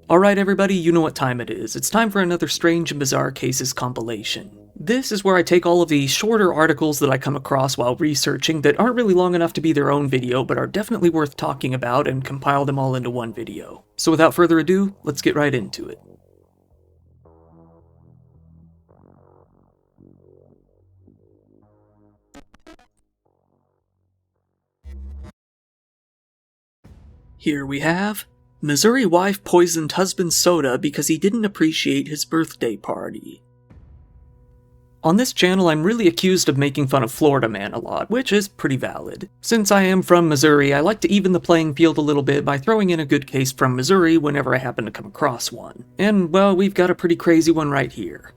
Alright everybody, you know what time it is. It's time for another Strange and Bizarre Cases compilation. This is where I take all of the shorter articles that I come across while researching that aren't really long enough to be their own video, but are definitely worth talking about, and compile them all into one video. So without further ado, let's get right into it. Here we have Missouri wife poisoned husband's soda because he didn't appreciate his birthday party. On this channel, I'm really accused of making fun of Florida man a lot, which is pretty valid. Since I am from Missouri, I like to even the playing field a little bit by throwing in a good case from Missouri whenever I happen to come across one. And, well, we've got a pretty crazy one right here.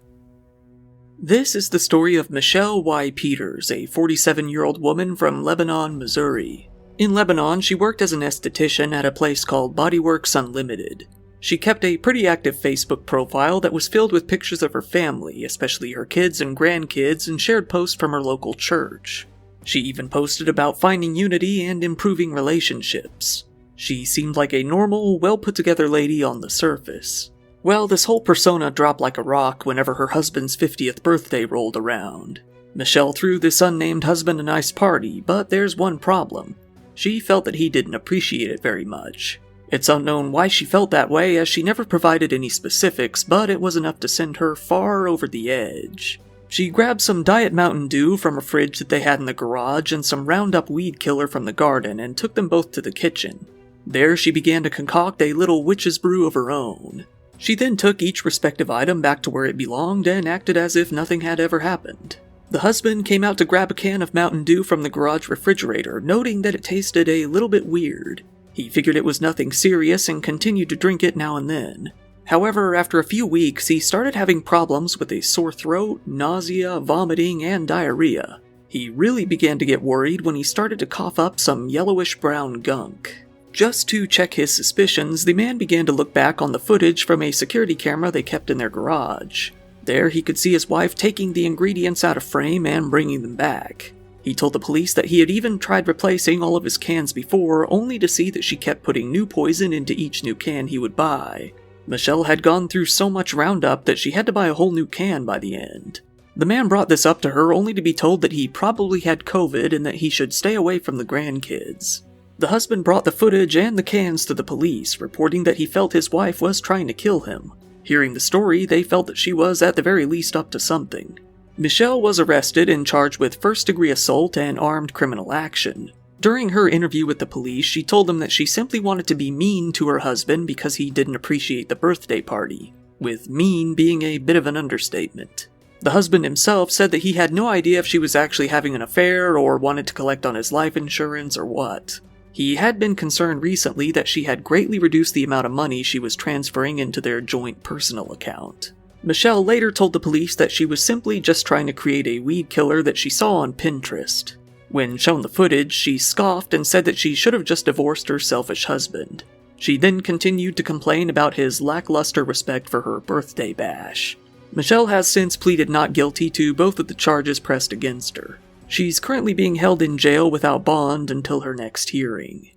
This is the story of Michelle Y. Peters, a 47-year-old woman from Lebanon, Missouri. In Lebanon, she worked as an esthetician at a place called Bodyworks Unlimited. She kept a pretty active Facebook profile that was filled with pictures of her family, especially her kids and grandkids, and shared posts from her local church. She even posted about finding unity and improving relationships. She seemed like a normal, well-put-together lady on the surface. Well, this whole persona dropped like a rock whenever her husband's 50th birthday rolled around. Michelle threw this unnamed husband a nice party, but there's one problem. She felt that he didn't appreciate it very much. It's unknown why she felt that way, as she never provided any specifics, but it was enough to send her far over the edge. She grabbed some Diet Mountain Dew from a fridge that they had in the garage and some Roundup weed killer from the garden and took them both to the kitchen. There she began to concoct a little witch's brew of her own. She then took each respective item back to where it belonged and acted as if nothing had ever happened. The husband came out to grab a can of Mountain Dew from the garage refrigerator, noting that it tasted a little bit weird. He figured it was nothing serious and continued to drink it now and then. However, after a few weeks, he started having problems with a sore throat, nausea, vomiting, and diarrhea. He really began to get worried when he started to cough up some yellowish-brown gunk. Just to check his suspicions, the man began to look back on the footage from a security camera they kept in their garage. There, he could see his wife taking the ingredients out of frame and bringing them back. He told the police that he had even tried replacing all of his cans before, only to see that she kept putting new poison into each new can he would buy. Michelle had gone through so much Roundup that she had to buy a whole new can by the end. The man brought this up to her only to be told that he probably had COVID and that he should stay away from the grandkids. The husband brought the footage and the cans to the police, reporting that he felt his wife was trying to kill him. Hearing the story, they felt that she was at the very least up to something. Michelle was arrested and charged with first-degree assault and armed criminal action. During her interview with the police, she told them that she simply wanted to be mean to her husband because he didn't appreciate the birthday party, with mean being a bit of an understatement. The husband himself said that he had no idea if she was actually having an affair or wanted to collect on his life insurance or what. He had been concerned recently that she had greatly reduced the amount of money she was transferring into their joint personal account. Michelle later told the police that she was simply just trying to create a weed killer that she saw on Pinterest. When shown the footage, she scoffed and said that she should have just divorced her selfish husband. She then continued to complain about his lackluster respect for her birthday bash. Michelle has since pleaded not guilty to both of the charges pressed against her. She's currently being held in jail without bond until her next hearing.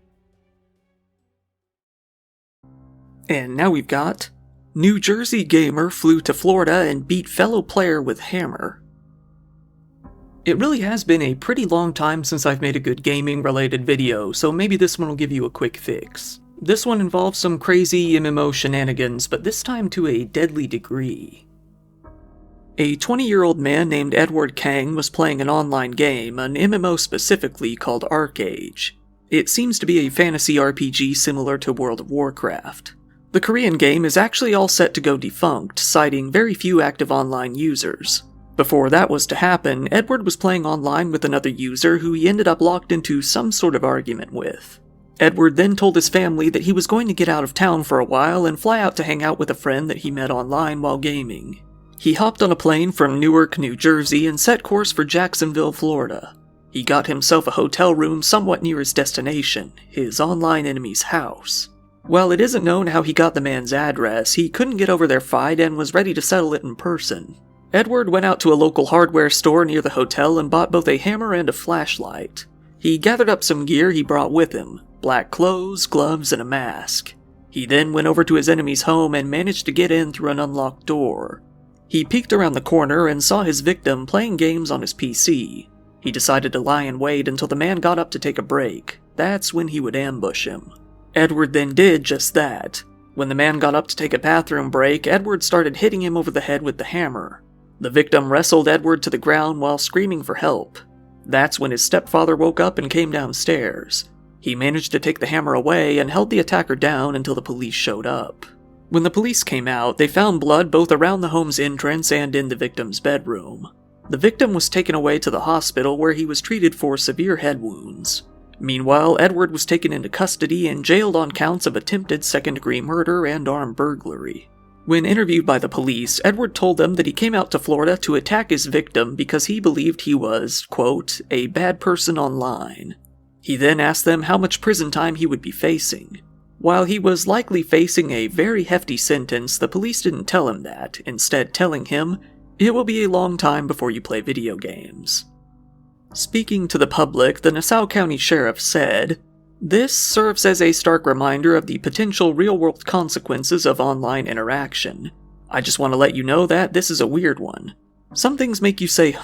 And now we've got New Jersey gamer flew to Florida and beat fellow player with hammer. It really has been a pretty long time since I've made a good gaming-related video, so maybe this one will give you a quick fix. This one involves some crazy MMO shenanigans, but this time to a deadly degree. A 20-year-old man named Edward Kang was playing an online game, an MMO specifically called ArcAge. It seems to be a fantasy RPG similar to World of Warcraft. The Korean game is actually all set to go defunct, citing very few active online users. Before that was to happen, Edward was playing online with another user who he ended up locked into some sort of argument with. Edward then told his family that he was going to get out of town for a while and fly out to hang out with a friend that he met online while gaming. He hopped on a plane from Newark, New Jersey and set course for Jacksonville, Florida. He got himself a hotel room somewhat near his destination, his online enemy's house. While it isn't known how he got the man's address, he couldn't get over their fight and was ready to settle it in person. Edward went out to a local hardware store near the hotel and bought both a hammer and a flashlight. He gathered up some gear he brought with him, black clothes, gloves, and a mask. He then went over to his enemy's home and managed to get in through an unlocked door. He peeked around the corner and saw his victim playing games on his PC. He decided to lie in wait until the man got up to take a break. That's when he would ambush him. Edward then did just that. When the man got up to take a bathroom break, Edward started hitting him over the head with the hammer. The victim wrestled Edward to the ground while screaming for help. That's when his stepfather woke up and came downstairs. He managed to take the hammer away and held the attacker down until the police showed up. When the police came out, they found blood both around the home's entrance and in the victim's bedroom. The victim was taken away to the hospital where he was treated for severe head wounds. Meanwhile, Edward was taken into custody and jailed on counts of attempted second-degree murder and armed burglary. When interviewed by the police, Edward told them that he came out to Florida to attack his victim because he believed he was, quote, a bad person online. He then asked them how much prison time he would be facing. While he was likely facing a very hefty sentence, the police didn't tell him that, instead telling him, "It will be a long time before you play video games." Speaking to the public, the Nassau County Sheriff said, "This serves as a stark reminder of the potential real-world consequences of online interaction. I just want to let you know that this is a weird one. Some things make you say,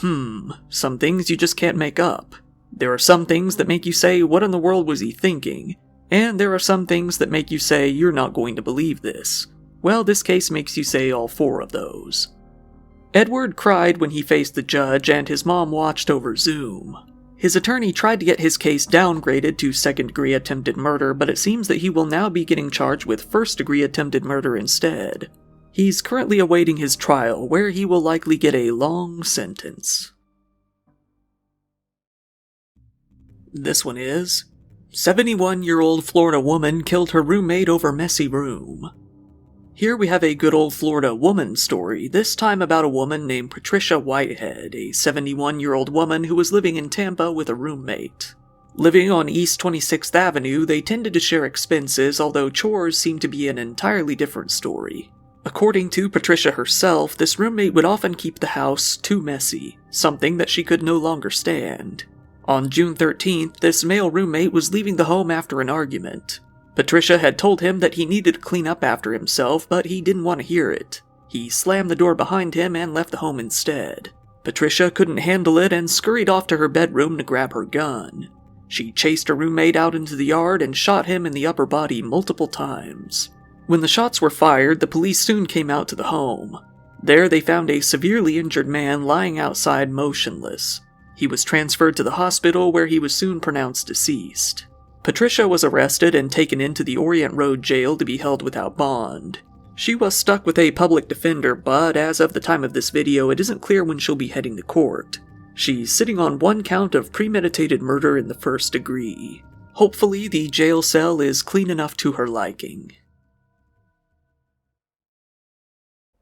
some things you just can't make up. There are some things that make you say, what in the world was he thinking? And there are some things that make you say, you're not going to believe this. Well, this case makes you say all four of those." Edward cried when he faced the judge and his mom watched over Zoom. His attorney tried to get his case downgraded to second-degree attempted murder, but it seems that he will now be getting charged with first-degree attempted murder instead. He's currently awaiting his trial, where he will likely get a long sentence. This one is, 71-year-old Florida woman killed her roommate over messy room. Here we have a good old Florida woman story, this time about a woman named Patricia Whitehead, a 71-year-old woman who was living in Tampa with a roommate. Living on East 26th Avenue, they tended to share expenses, although chores seemed to be an entirely different story. According to Patricia herself, this roommate would often keep the house too messy, something that she could no longer stand. On June 13th, this male roommate was leaving the home after an argument. Patricia had told him that he needed to clean up after himself, but he didn't want to hear it. He slammed the door behind him and left the home instead. Patricia couldn't handle it and scurried off to her bedroom to grab her gun. She chased her roommate out into the yard and shot him in the upper body multiple times. When the shots were fired, the police soon came out to the home. There they found a severely injured man lying outside motionless. He was transferred to the hospital where he was soon pronounced deceased. Patricia was arrested and taken into the Orient Road jail to be held without bond. She was stuck with a public defender, but as of the time of this video, it isn't clear when she'll be heading to court. She's sitting on one count of premeditated murder in the first degree. Hopefully, the jail cell is clean enough to her liking.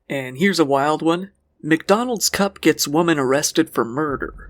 And here's a wild one. McDonald's cup gets woman arrested for murder.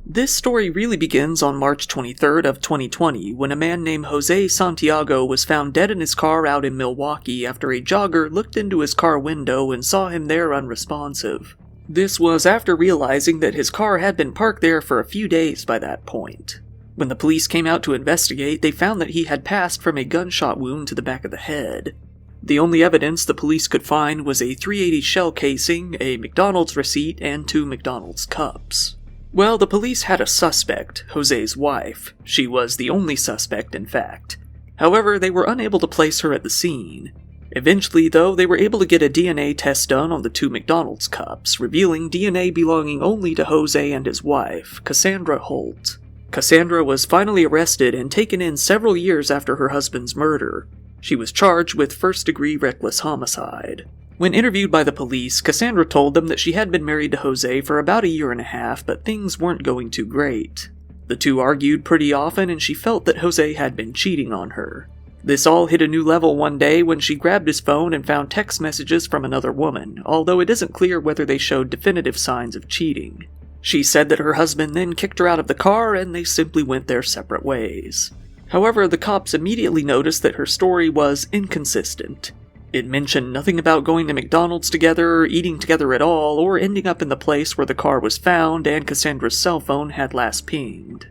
This story really begins on March 23rd of 2020 when a man named Jose Santiago was found dead in his car out in Milwaukee after a jogger looked into his car window and saw him there unresponsive. This was after realizing that his car had been parked there for a few days by that point. When the police came out to investigate, they found that he had passed from a gunshot wound to the back of the head. The only evidence the police could find was a .380 shell casing, a McDonald's receipt, and 2 McDonald's cups. Well, the police had a suspect, Jose's wife. She was the only suspect, in fact. However, they were unable to place her at the scene. Eventually, though, they were able to get a DNA test done on the 2 McDonald's cups, revealing DNA belonging only to Jose and his wife, Cassandra Holt. Cassandra was finally arrested and taken in several years after her husband's murder. She was charged with first-degree reckless homicide. When interviewed by the police, Cassandra told them that she had been married to Jose for about a year and a half, but things weren't going too great. The two argued pretty often, and she felt that Jose had been cheating on her. This all hit a new level one day when she grabbed his phone and found text messages from another woman, although it isn't clear whether they showed definitive signs of cheating. She said that her husband then kicked her out of the car and they simply went their separate ways. However, the cops immediately noticed that her story was inconsistent. It mentioned nothing about going to McDonald's together, eating together at all, or ending up in the place where the car was found and Cassandra's cell phone had last pinged.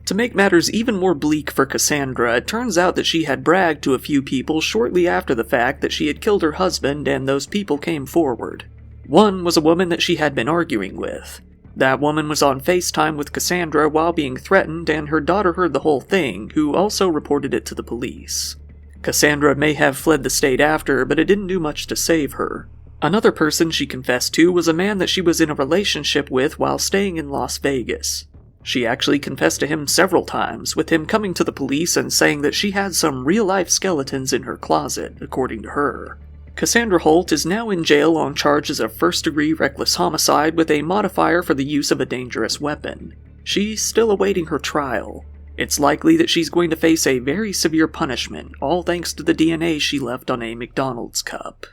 To make matters even more bleak for Cassandra, it turns out that she had bragged to a few people shortly after the fact that she had killed her husband, and those people came forward. One was a woman that she had been arguing with. That woman was on FaceTime with Cassandra while being threatened, and her daughter heard the whole thing, who also reported it to the police. Cassandra may have fled the state after, but it didn't do much to save her. Another person she confessed to was a man that she was in a relationship with while staying in Las Vegas. She actually confessed to him several times, with him coming to the police and saying that she had some real-life skeletons in her closet, according to her. Cassandra Holt is now in jail on charges of first-degree reckless homicide with a modifier for the use of a dangerous weapon. She's still awaiting her trial. It's likely that she's going to face a very severe punishment, all thanks to the DNA she left on a McDonald's cup.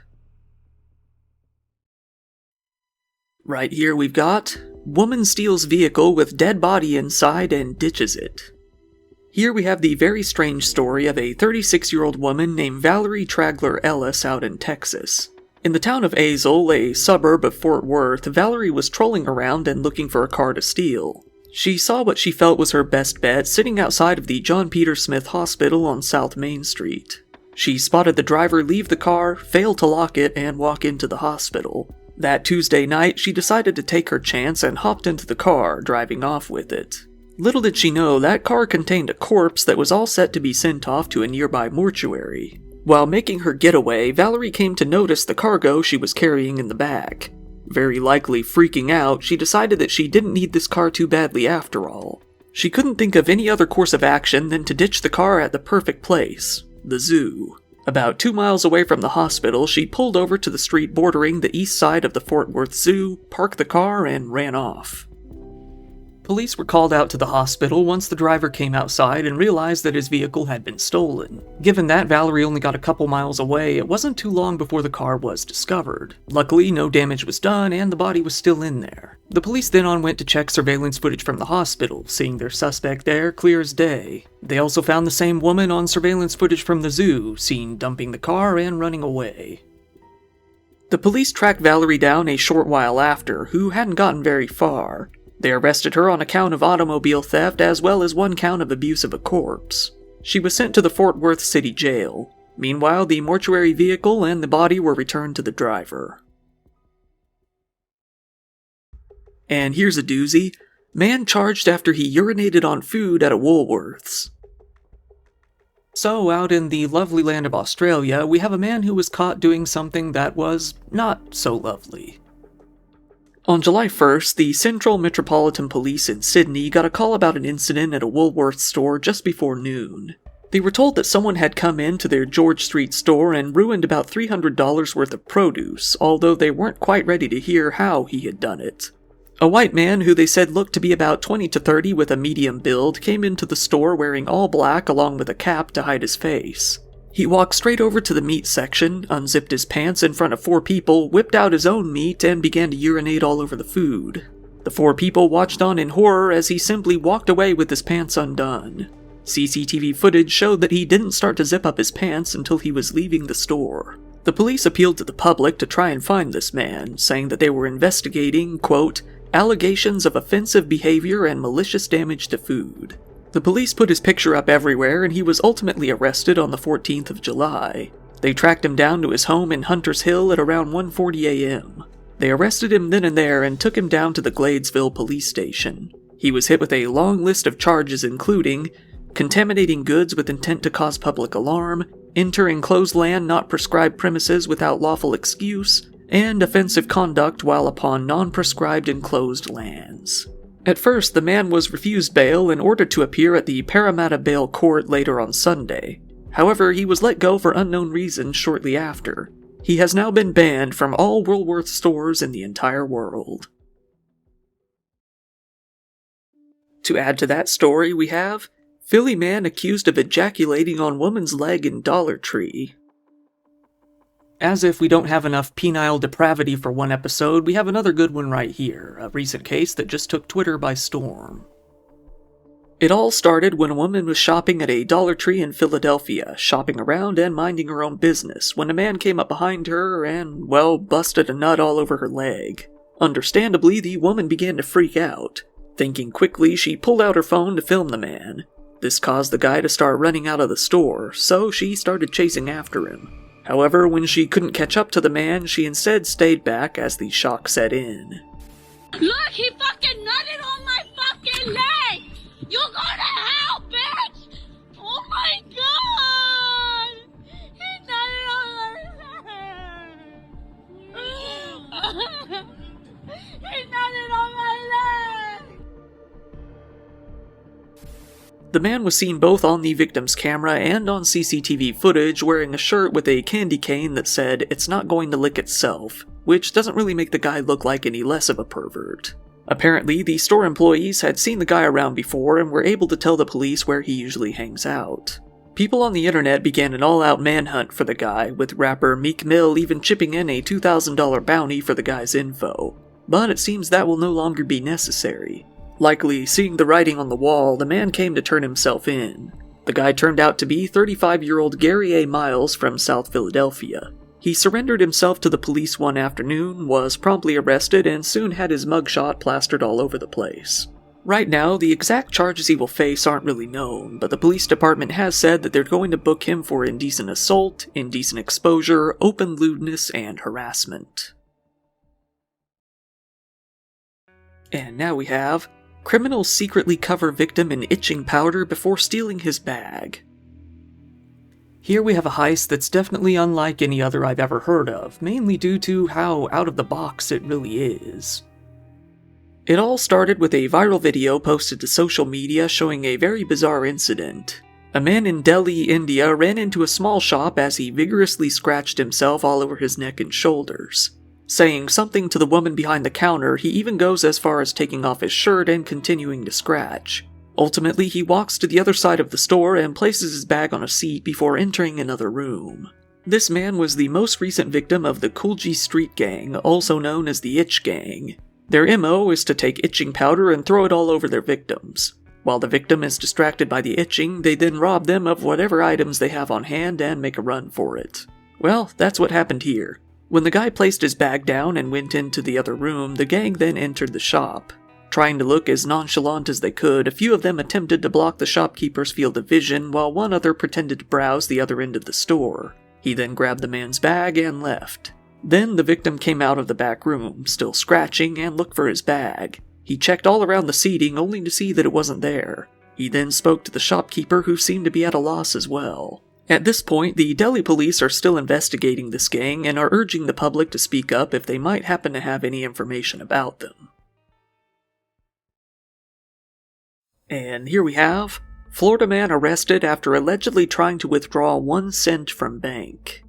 Right here we've got, woman steals vehicle with dead body inside and ditches it. Here we have the very strange story of a 36-year-old woman named Valerie Tragler Ellis out in Texas. In the town of Azle, a suburb of Fort Worth, Valerie was trolling around and looking for a car to steal. She saw what she felt was her best bet sitting outside of the John Peter Smith Hospital on South Main Street. She spotted the driver leave the car, fail to lock it, and walk into the hospital. That Tuesday night, she decided to take her chance and hopped into the car, driving off with it. Little did she know that car contained a corpse that was all set to be sent off to a nearby mortuary. While making her getaway, Valerie came to notice the cargo she was carrying in the back. Very likely freaking out, she decided that she didn't need this car too badly after all. She couldn't think of any other course of action than to ditch the car at the perfect place, the zoo. About 2 miles away from the hospital, she pulled over to the street bordering the east side of the Fort Worth Zoo, parked the car, and ran off. Police were called out to the hospital once the driver came outside and realized that his vehicle had been stolen. Given that Valerie only got a couple miles away, it wasn't too long before the car was discovered. Luckily, no damage was done and the body was still in there. The police then went to check surveillance footage from the hospital, seeing their suspect there clear as day. They also found the same woman on surveillance footage from the zoo, seen dumping the car and running away. The police tracked Valerie down a short while after, who hadn't gotten very far. They arrested her on a count of automobile theft as well as one count of abuse of a corpse. She was sent to the Fort Worth City Jail. Meanwhile, the mortuary vehicle and the body were returned to the driver. And here's a doozy. Man charged after he urinated on food at a Woolworths. So, out in the lovely land of Australia, we have a man who was caught doing something that was not so lovely. On July 1st, the Central Metropolitan Police in Sydney got a call about an incident at a Woolworths store just before noon. They were told that someone had come into their George Street store and ruined about $300 worth of produce, although they weren't quite ready to hear how he had done it. A white man who they said looked to be about 20 to 30 with a medium build came into the store wearing all black along with a cap to hide his face. He walked straight over to the meat section, unzipped his pants in front of 4 people, whipped out his own meat, and began to urinate all over the food. The 4 people watched on in horror as he simply walked away with his pants undone. CCTV footage showed that he didn't start to zip up his pants until he was leaving the store. The police appealed to the public to try and find this man, saying that they were investigating, quote, allegations of offensive behavior and malicious damage to food. The police put his picture up everywhere, and he was ultimately arrested on the 14th of July. They tracked him down to his home in Hunters Hill at around 1:40 a.m. They arrested him then and there and took him down to the Gladesville police station. He was hit with a long list of charges including contaminating goods with intent to cause public alarm, enter enclosed land not prescribed premises without lawful excuse, and offensive conduct while upon non-prescribed enclosed lands. At first, the man was refused bail and ordered to appear at the Parramatta Bail Court later on Sunday. However, he was let go for unknown reasons shortly after. He has now been banned from all Woolworths stores in the entire world. To add to that story, we have Philly man accused of ejaculating on woman's leg in Dollar Tree. As if we don't have enough penile depravity for one episode, we have another good one right here, a recent case that just took Twitter by storm. It all started when a woman was shopping at a Dollar Tree in Philadelphia, shopping around and minding her own business, when a man came up behind her and, well, busted a nut all over her leg. Understandably, the woman began to freak out. Thinking quickly, she pulled out her phone to film the man. This caused the guy to start running out of the store, so she started chasing after him. However, when she couldn't catch up to the man, she instead stayed back as the shock set in. Look, he fucking nutted on my fucking leg! You go to hell, bitch! Oh my god! He nutted on my leg! He nutted on my leg! The man was seen both on the victim's camera and on CCTV footage wearing a shirt with a candy cane that said, "It's not going to lick itself," which doesn't really make the guy look like any less of a pervert. Apparently, the store employees had seen the guy around before and were able to tell the police where he usually hangs out. People on the internet began an all-out manhunt for the guy, with rapper Meek Mill even chipping in a $2,000 bounty for the guy's info. But it seems that will no longer be necessary. Likely seeing the writing on the wall, the man came to turn himself in. The guy turned out to be 35-year-old Gary A. Miles from South Philadelphia. He surrendered himself to the police one afternoon, was promptly arrested, and soon had his mugshot plastered all over the place. Right now, the exact charges he will face aren't really known, but the police department has said that they're going to book him for indecent assault, indecent exposure, open lewdness, and harassment. And now we have criminals secretly cover victim in itching powder before stealing his bag. Here we have a heist that's definitely unlike any other I've ever heard of, mainly due to how out of the box it really is. It all started with a viral video posted to social media showing a very bizarre incident. A man in Delhi, India ran into a small shop as he vigorously scratched himself all over his neck and shoulders. Saying something to the woman behind the counter, he even goes as far as taking off his shirt and continuing to scratch. Ultimately, he walks to the other side of the store and places his bag on a seat before entering another room. This man was the most recent victim of the Kulji Street Gang, also known as the Itch Gang. Their MO is to take itching powder and throw it all over their victims. While the victim is distracted by the itching, they then rob them of whatever items they have on hand and make a run for it. Well, that's what happened here. When the guy placed his bag down and went into the other room, the gang then entered the shop. Trying to look as nonchalant as they could, a few of them attempted to block the shopkeeper's field of vision, while one other pretended to browse the other end of the store. He then grabbed the man's bag and left. Then the victim came out of the back room, still scratching, and looked for his bag. He checked all around the seating only to see that it wasn't there. He then spoke to the shopkeeper, who seemed to be at a loss as well. At this point, the Delhi police are still investigating this gang and are urging the public to speak up if they might happen to have any information about them. And here we have Florida man arrested after allegedly trying to withdraw 1 cent from bank.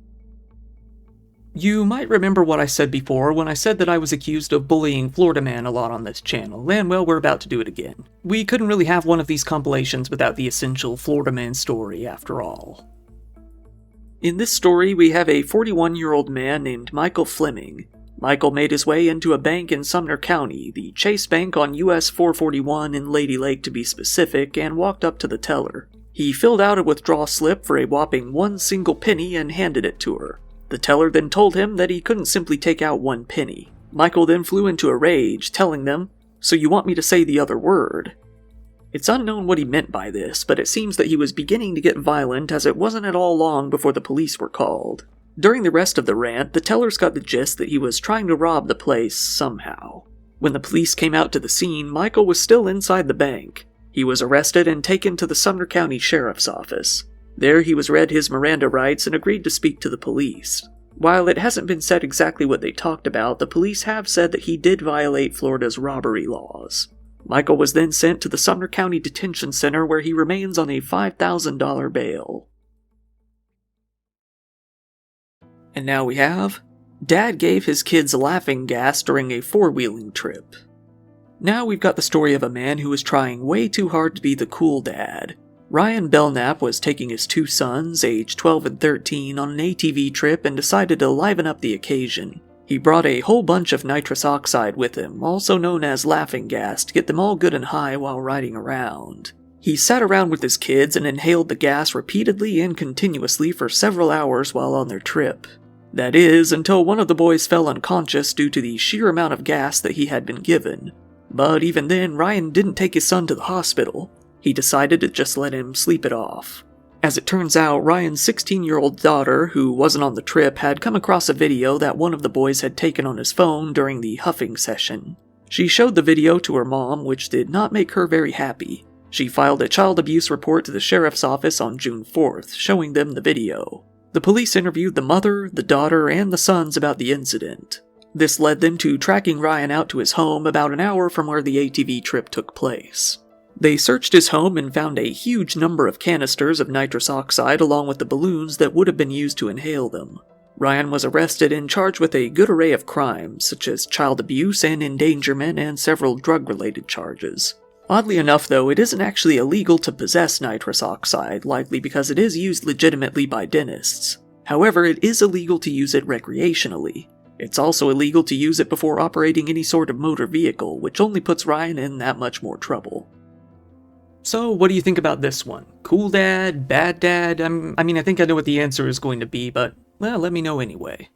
You might remember what I said before when I said that I was accused of bullying Florida man a lot on this channel, and well, we're about to do it again. We couldn't really have one of these compilations without the essential Florida man story, after all. In this story, we have a 41-year-old man named Michael Fleming. Michael made his way into a bank in Sumner County, the Chase Bank on US 441 in Lady Lake to be specific, and walked up to the teller. He filled out a withdrawal slip for a whopping 1 single penny and handed it to her. The teller then told him that he couldn't simply take out 1 penny. Michael then flew into a rage, telling them, "So you want me to say the other word?" It's unknown what he meant by this, but it seems that he was beginning to get violent as it wasn't at all long before the police were called. During the rest of the rant, the tellers got the gist that he was trying to rob the place somehow. When the police came out to the scene, Michael was still inside the bank. He was arrested and taken to the Sumner County Sheriff's Office. There he was read his Miranda rights and agreed to speak to the police. While it hasn't been said exactly what they talked about, the police have said that he did violate Florida's robbery laws. Michael was then sent to the Sumner County Detention Center where he remains on a $5,000 bail. And now we have Dad gave his kids laughing gas during a 4-wheeling trip. Now we've got the story of a man who was trying way too hard to be the cool dad. Ryan Belknap was taking his 2 sons, aged 12 and 13, on an ATV trip and decided to liven up the occasion. He brought a whole bunch of nitrous oxide with him, also known as laughing gas, to get them all good and high while riding around. He sat around with his kids and inhaled the gas repeatedly and continuously for several hours while on their trip. That is, until one of the boys fell unconscious due to the sheer amount of gas that he had been given. But even then, Ryan didn't take his son to the hospital. He decided to just let him sleep it off. As it turns out, Ryan's 16-year-old daughter, who wasn't on the trip, had come across a video that one of the boys had taken on his phone during the huffing session. She showed the video to her mom, which did not make her very happy. She filed a child abuse report to the sheriff's office on June 4th, showing them the video. The police interviewed the mother, the daughter, and the sons about the incident. This led them to tracking Ryan out to his home about an hour from where the ATV trip took place. They searched his home and found a huge number of canisters of nitrous oxide along with the balloons that would have been used to inhale them. Ryan was arrested and charged with a good array of crimes, such as child abuse and endangerment and several drug-related charges. Oddly enough, though, it isn't actually illegal to possess nitrous oxide, likely because it is used legitimately by dentists. However, it is illegal to use it recreationally. It's also illegal to use it before operating any sort of motor vehicle, which only puts Ryan in that much more trouble. So, what do you think about this one? Cool dad? Bad dad? I think I know what the answer is going to be, but, well, let me know anyway.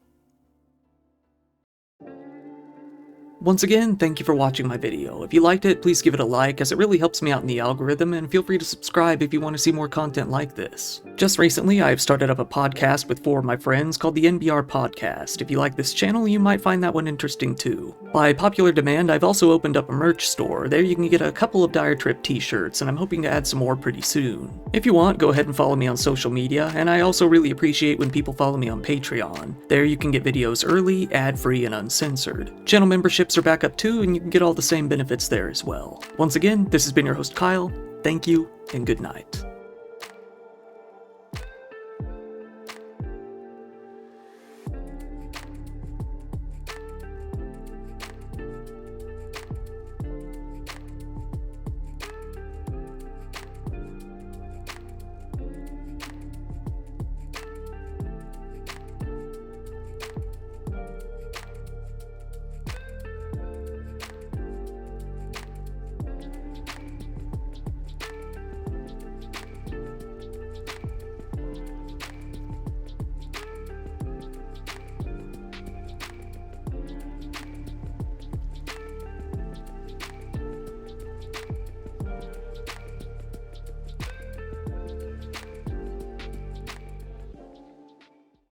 Once again, thank you for watching my video. If you liked it, please give it a like, as it really helps me out in the algorithm, and feel free to subscribe if you want to see more content like this. Just recently, I've started up a podcast with 4 of my friends called the NBR Podcast. If you like this channel, you might find that one interesting too. By popular demand, I've also opened up a merch store. There you can get a couple of Dire Trip t-shirts, and I'm hoping to add some more pretty soon. If you want, go ahead and follow me on social media, and I also really appreciate when people follow me on Patreon. There you can get videos early, ad-free, and uncensored. Channel memberships are back up too, and you can get all the same benefits there as well. Once again, this has been your host Kyle. Thank you, and good night.